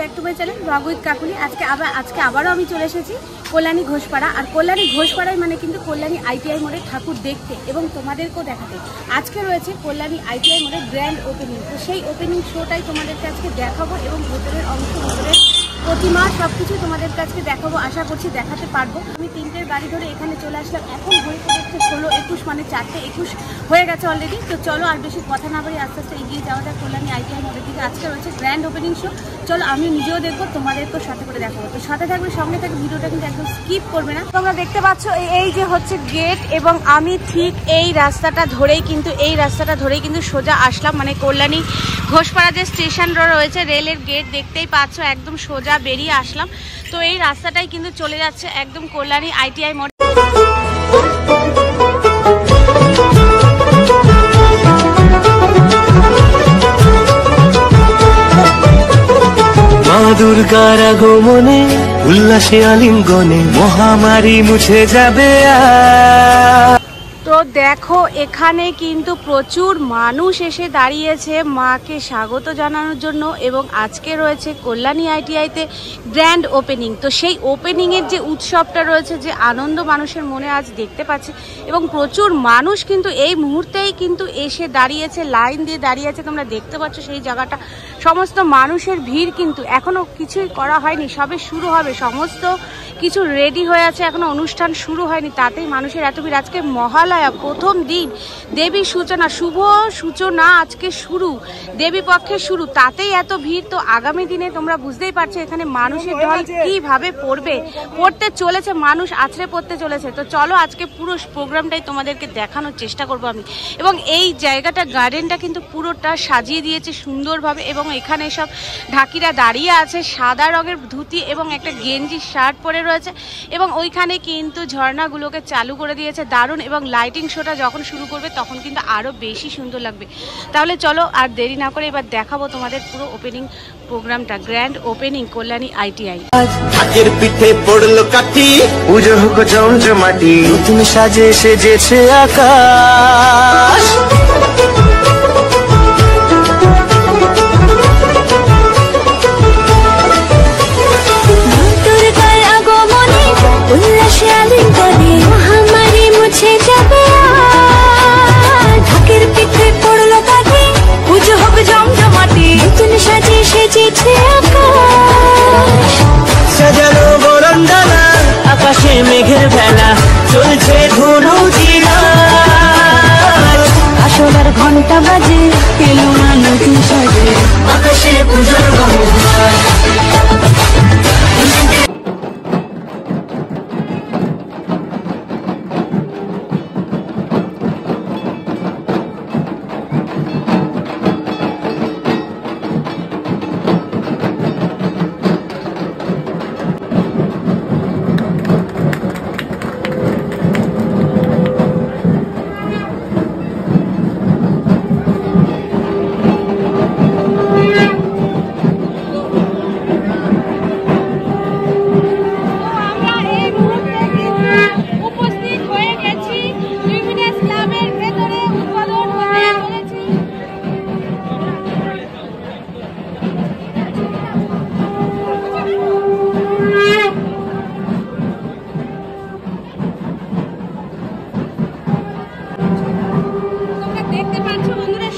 Back to my channel vlog with Kakuli. আজকে আবারও আমি চলে এসেছি কল্যাণী ঘোষপাড়া। আর কল্যাণী ঘোষপাড়ায় মানে কিন্তু কল্যাণী আইটিআই মোড়ে ঠাকুর দেখতে এবং তোমাদেরকেও দেখাতে আজকে রয়েছে কল্যাণী আইটিআই মোড়ে গ্র্যান্ড ওপেনিং। তো সেই ওপেনিং শোটাই তোমাদেরকে আজকে দেখাবো এবং ভেতরের অংশ ভেতরের প্রতিমা সব কিছু তোমাদের কাছে দেখাবো, আশা করছি দেখাতে পারবো। আমি 3টের গাড়ি ধরে এখানে চলে আসলাম। এখন হয়ে পড়েছে 16-21 মানে 4:21 হয়ে গেছে অলরেডি। তো চলো আর বেশি কথা না বলি আস্তে আস্তে এগিয়ে যাওয়া যায় কল্যাণী আইটিআই মোড়ের দিকে। আজকে রয়েছে গ্র্যান্ড ওপেনিং শো। চলো আমি নিজেও দেখবো, তোমাদেরকেও সাথে করে দেখাবো। তো সাথে থাকবে, সঙ্গে থাকবে, ভিডিওটা কিন্তু একদম স্কিপ করবে না। তোমরা দেখতে পাচ্ছ এই যে হচ্ছে গেট, এবং আমি ঠিক এই রাস্তাটা ধরেই কিন্তু সোজা আসলাম, মানে কল্যাণী ঘোষপাড়া যে স্টেশন রয়েছে রেলের গেট দেখতেই পাচ্ছ, একদম সোজা বেরিয়ে আসলাম। তো এই রাস্তাটাই কিন্তু চলে যাচ্ছে একদম কল্যাণী আইটিআই মোড়। মা দুর্গার আগমনে উল্লাসে আলিঙ্গনে মহামারী মুছে যাবে। তো দেখো এখানে কিন্তু প্রচুর মানুষ এসে দাঁড়িয়েছে মাকে স্বাগত জানানোর জন্য, এবং আজকে রয়েছে কল্যাণী আইটিআইতে গ্র্যান্ড ওপেনিং। তো সেই ওপেনিংয়ের যে উৎসবটা রয়েছে, যে আনন্দ মানুষের মনে আজ দেখতে পাচ্ছি, এবং প্রচুর মানুষ কিন্তু এই মুহূর্তেই কিন্তু এসে দাঁড়িয়েছে, লাইন দিয়ে দাঁড়িয়েছে। তোমরা দেখতে পাচ্ছ সেই জায়গাটা, সমস্ত মানুষের ভিড়। কিন্তু এখনো কিছুই করা হয়নি, সবে শুরু হবে, সমস্ত কিছু রেডি হয়ে আছে, এখনো অনুষ্ঠান শুরু হয়নি, তাতেই মানুষের এত ভিড়। আজকে মহালয়া, প্রথম দিন, দেবী সূচনা, শুভ সূচনা আজকে শুরু, দেবী পক্ষের শুরু, তাতেই এত ভিড়। তো আগামী দিনে তোমরা বুঝতেই পারছো এখানে মানুষের ঢল কিভাবে পড়তে চলেছে, মানুষ আছড়ে পড়তে চলেছে। তো চলো আজকে পুরো প্রোগ্রামটাই তোমাদেরকে দেখানোর চেষ্টা করব আমি। এবং এই জায়গাটা, গার্ডেনটা কিন্তু পুরোটা সাজিয়ে দিয়েছে সুন্দরভাবে, এবং এখানে সব ঢাকিরা দাঁড়িয়ে আছে সাদা রঙের ধুতি এবং একটা গেঞ্জি শার্ট পরে রয়েছে, এবং ওইখানে কিন্তু ঝর্ণাগুলোকে চালু করে দিয়েছে, দারুণ। এবং লাইটিং শোটা যখন শুরু করবে তখন কিন্তু আরো বেশি সুন্দর লাগবে। তাহলে চলো আর দেরি না করে এবার দেখাবো তোমাদের পুরো ওপেনিং প্রোগ্রামটা, গ্র্যান্ড ওপেনিং কল্যাণী আইটিআই। ঢাকের পিঠে পড়লো কাঠি, পুজো হোক জমজমাটি, নতুন সাজে সেজেছে আকাশ। মহামারী মুছে যাবে, ঢাকের পিঠে পড়লো কাঠি, পুজো হোক জমজমাটি, নতুন সাজে সেজেছে আকাশ। সাজানো বরণডালা, আকাশে মেঘের ভেলা, চলছে ধনু চিরাজ। আসলার ঘন্টা বাজে, এলো না নতুন সাজে, আকাশে পুজোর গন্ধ।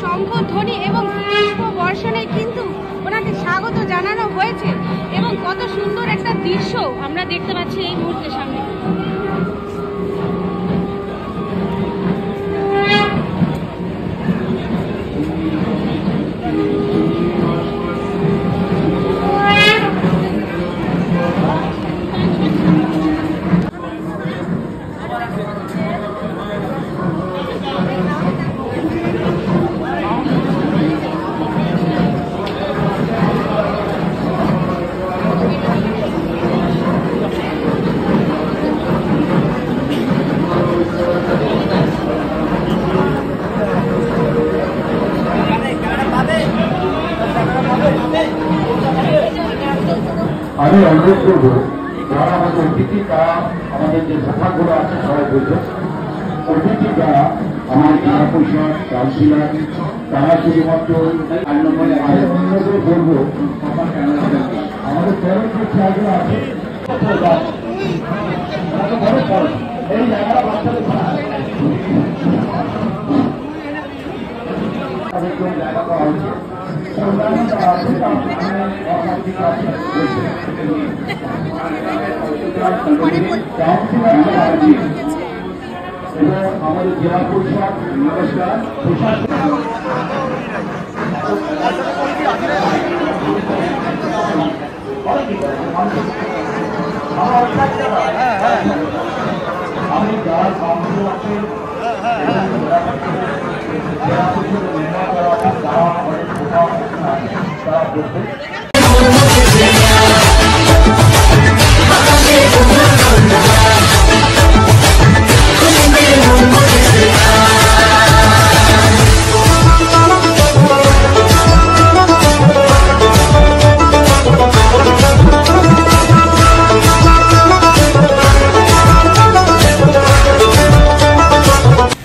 শঙ্খধ্বনি এবং পুষ্প বর্ষণে কিন্তু ওনাকে স্বাগত জানানো হয়েছে, এবং কত সুন্দর একটা দৃশ্য আমরা দেখতে পাচ্ছি এই মুহূর্তে সামনে। আমি অনুরোধ করবো যারা আমাদের অতিথি, তারা আমাদের যে শাখাগুলো আছে সবাই বলবে, অতিথি যারা আমার টাকা পয়সা কাউন্সিলার, তারা শুধুমাত্র বলবো আমার ক্যামেরা আমাদের পরের যে খেলাগুলো আছে এই জায়গাটা বাচ্চাদের জায়গা করা হচ্ছে এবং আমাদের জেলা পরিষদ নমস্কার আমি যারা কাউন্সিল আছে জেলা পরিষদের মেম্বার যারা আমাদের কোথাও তারা বলতে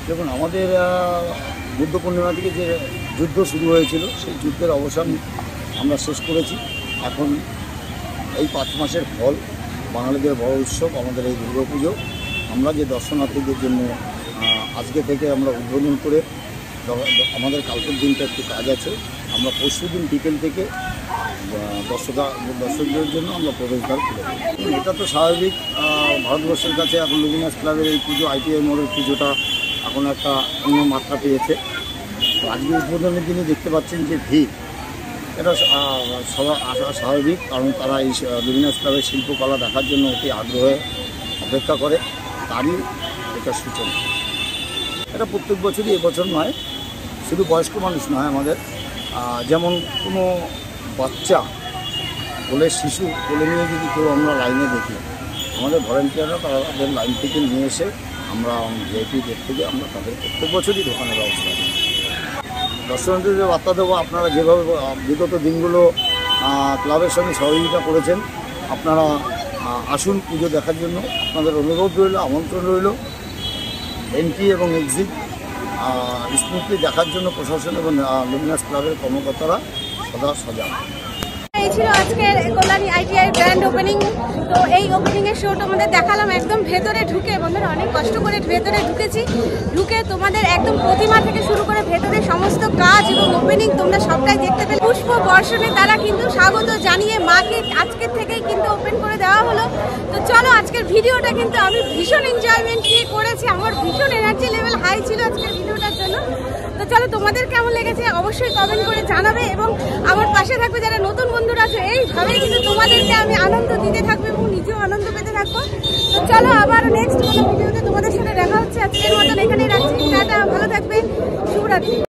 দেখুন, আমাদের বুদ্ধ পূর্ণিমা থেকে যে যুদ্ধ শুরু হয়েছিল সেই যুদ্ধের অবসান আমরা শেষ করেছি। এখন এই 5 মাসের ফল বাঙালিদের বড় উৎসব আমাদের এই দুর্গাপুজো। আমরা যে দর্শনার্থীদের জন্য আজকে থেকে আমরা উদ্বোধন করে আমাদের কালকের দিনটা একটু কাজ আছে। আমরা পরশু দিন বিকেল থেকে দর্শকদের জন্য আমরা প্রবেশদ্বার খুলে দেব। এটা তো স্বাভাবিক, ভারতবর্ষের কাছে এখন লুমিনাস ক্লাবের এই পুজো আইটিআই মোড়ের পুজোটা এখন একটা অন্য মাত্রা পেয়েছে। আজকে উদ্বোধনের দিনে দেখতে পাচ্ছেন যে ভিড়, এটা সবার আসা স্বাভাবিক, কারণ তারা এই লুমিনাস ক্লাবের শিল্পকলা দেখার জন্য অতি আগ্রহে অপেক্ষা করে, তারই এটা সূচনা। এটা প্রত্যেক বছরই, এবছর নয়, শুধু বয়স্ক মানুষ নয়, আমাদের যেমন কোনো বাচ্চা কোলে শিশু কোলে নিয়ে যদি কেউ আমরা লাইনে দেখি, আমাদের ভলেন্টিয়াররা তাদের লাইন থেকে নিয়ে এসে আমরা ভিআইপি গেট থেকে আমরা তাদের প্রত্যেক বছরই দোকানের ব্যবস্থা করি। দর্শনার্থীদের বার্তা দেবো, আপনারা যেভাবে বিগত দিনগুলো ক্লাবের সঙ্গে সহযোগিতা করেছেন, আপনারা আসুন পুজো দেখার জন্য। আপনাদের অনুরোধ রইল, আমন্ত্রণ রইল। এন্ট্রি এবং এক্সিট স্মুথলি দেখার জন্য প্রশাসন এবং লুমিনাস ক্লাবের কর্মকর্তারা সদা সজাগ। এই ছিল আজকের কল্যাণী আইটিআই গ্র্যান্ড ওপেনিং। তো এই ওপেনিং এর শোটা আমাদের দেখালাম একদম ভেতরে ঢুকে, বন্ধুরা অনেক কষ্ট করে ভেতরে ঢুকে তোমাদের একদম প্রতিমা থেকে শুরু করে ভেতরে সমস্ত কাজ এবং ওপেনিং তোমরা সবটাই দেখতে পেলে। পুষ্প বর্ষণে তারা কিন্তু স্বাগত জানিয়ে মাকে আজকের থেকেই কিন্তু ওপেন করে দেওয়া হলো। তো চলো, আজকের ভিডিওটা কিন্তু আমি ভীষণ এনজয়মেন্ট নিয়ে করেছি, আমার ভীষণ এনার্জি লেভেল হাই ছিল আজকের ভিডিওটার জন্য। তো চলো, তোমাদের কেমন লেগেছে অবশ্যই কমেন্ট করে জানাবে এবং আমার পাশে থাকবে যারা নতুন বন্ধুরা আছে। এইভাবে কিন্তু তোমাদেরকে আমি আনন্দ দিতে থাকবো এবং নিজেও আনন্দ পেতে থাকবো। তো চলো, আবার নেক্সট কোনো ভিডিওতে তোমাদের সাথে দেখা হচ্ছে। আজকের মতন এখানেই রাখছি, টাটা, ভালো থাকবে, শুভরাত্রি।